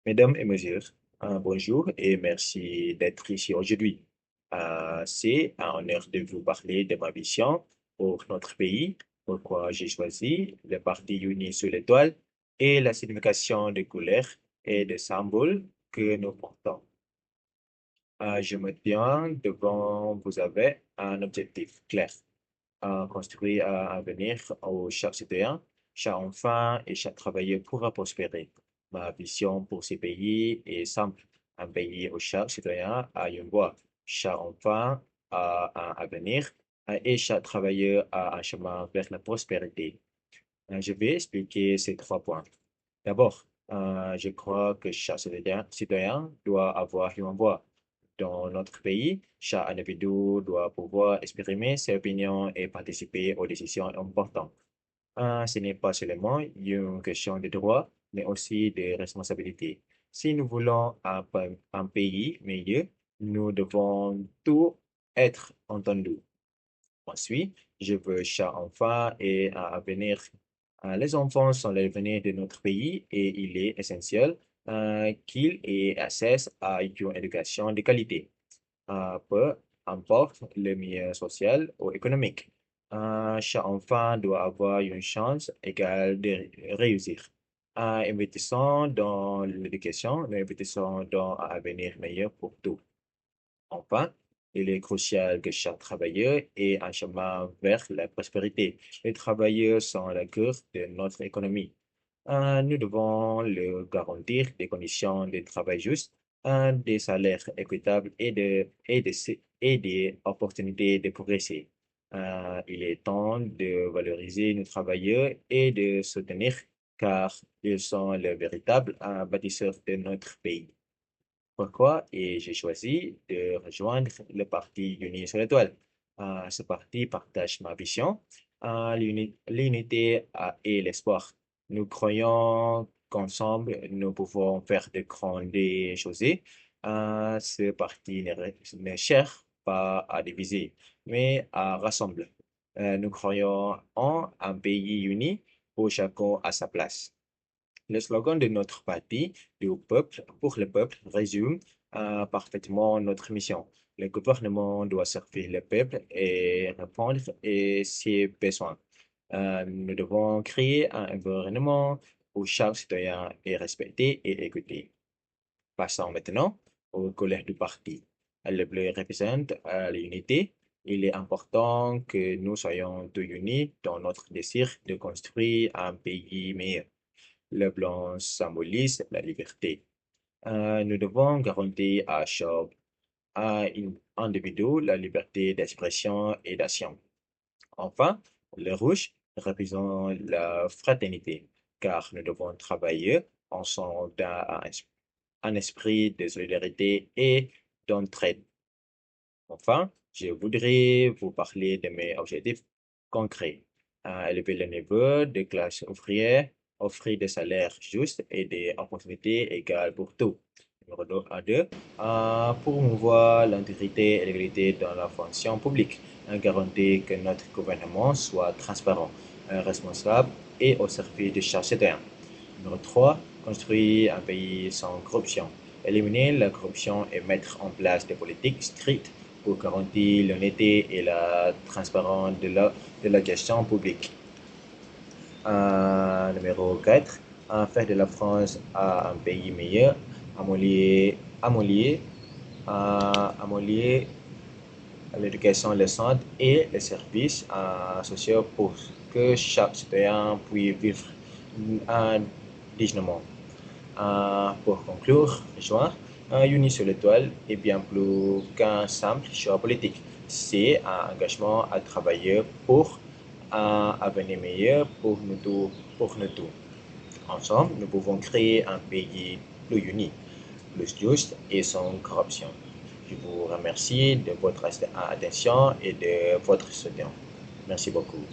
Mesdames et messieurs, bonjour et merci d'être ici aujourd'hui. C'est un honneur de vous parler de ma vision pour notre pays, pourquoi j'ai choisi le parti uni sur l'étoile et la signification des couleurs et des symboles que nous portons. Je me tiens devant vous avec un objectif clair, construire un avenir où chaque citoyen, chaque enfant et chaque travailleur pourra prospérer. Ma vision pour ce pays est simple. Un pays où chaque citoyen a une voix, chaque enfant a un avenir et chaque travailleur a un chemin vers la prospérité. Je vais expliquer ces trois points. D'abord, je crois que chaque citoyen doit avoir une voix. Dans notre pays, chaque individu doit pouvoir exprimer ses opinions et participer aux décisions importantes. Ce n'est pas seulement une question de droit, mais aussi de responsabilité. Si nous voulons un pays meilleur, nous devons tous être entendus. Ensuite, je veux chaque enfant et un avenir. Les enfants sont l'avenir de notre pays et il est essentiel qu'ils aient accès à une éducation de qualité, peu importe le milieu social ou économique. Chaque enfant doit avoir une chance égale de réussir. Investissons dans l'éducation, nous investissons dans un avenir meilleur pour tous. Enfin, il est crucial que chaque travailleur ait un chemin vers la prospérité. Les travailleurs sont la cœur de notre économie. Nous devons leur garantir des conditions de travail justes, des salaires équitables et des opportunités de progresser. Il est temps de valoriser nos travailleurs et de soutenir car ils sont les véritables bâtisseurs de notre pays. Pourquoi? Et j'ai choisi de rejoindre le parti Unis sur l'étoile. Ce parti partage ma vision, l'unité et l'espoir. Nous croyons qu'ensemble, nous pouvons faire de grandes choses. Ce parti ne cherche pas à diviser, mais à rassembler. Nous croyons en un pays uni où chacun a sa place. Le slogan de notre parti, du peuple pour le peuple, résume parfaitement notre mission. Le gouvernement doit servir le peuple et répondre à ses besoins. Nous devons créer un environnement où chaque citoyen est respecté et écouté. Passons maintenant au collège du parti. Le bleu représente l'unité. Il est important que nous soyons tous unis dans notre désir de construire un pays meilleur. Le blanc symbolise la liberté. Nous devons garantir à chaque individu la liberté d'expression et d'action. Enfin, le rouge représente la fraternité, car nous devons travailler ensemble dans un esprit de solidarité et d'entraide. Enfin, je voudrais vous parler de mes objectifs concrets. Élever le niveau de classe ouvrière, offrir des salaires justes et des opportunités égales pour tous. Numéro 2, promouvoir l'intégrité et l'égalité dans la fonction publique. Garantir que notre gouvernement soit transparent, responsable et au service de chaque citoyen. Numéro 3, construire un pays sans corruption. Éliminer la corruption et mettre en place des politiques strictes pour garantir l'honnêteté et la transparence de la gestion publique. Numéro 4, faire de la France un pays meilleur, améliorer l'éducation, les santé et les services sociaux pour que chaque citoyen puisse vivre dignement. Pour conclure, juin, Unis sur l'étoile est bien plus qu'un simple choix politique. C'est un engagement à travailler pour un avenir meilleur pour nous tous. Ensemble, nous pouvons créer un pays plus uni, plus juste et sans corruption. Je vous remercie de votre attention et de votre soutien. Merci beaucoup.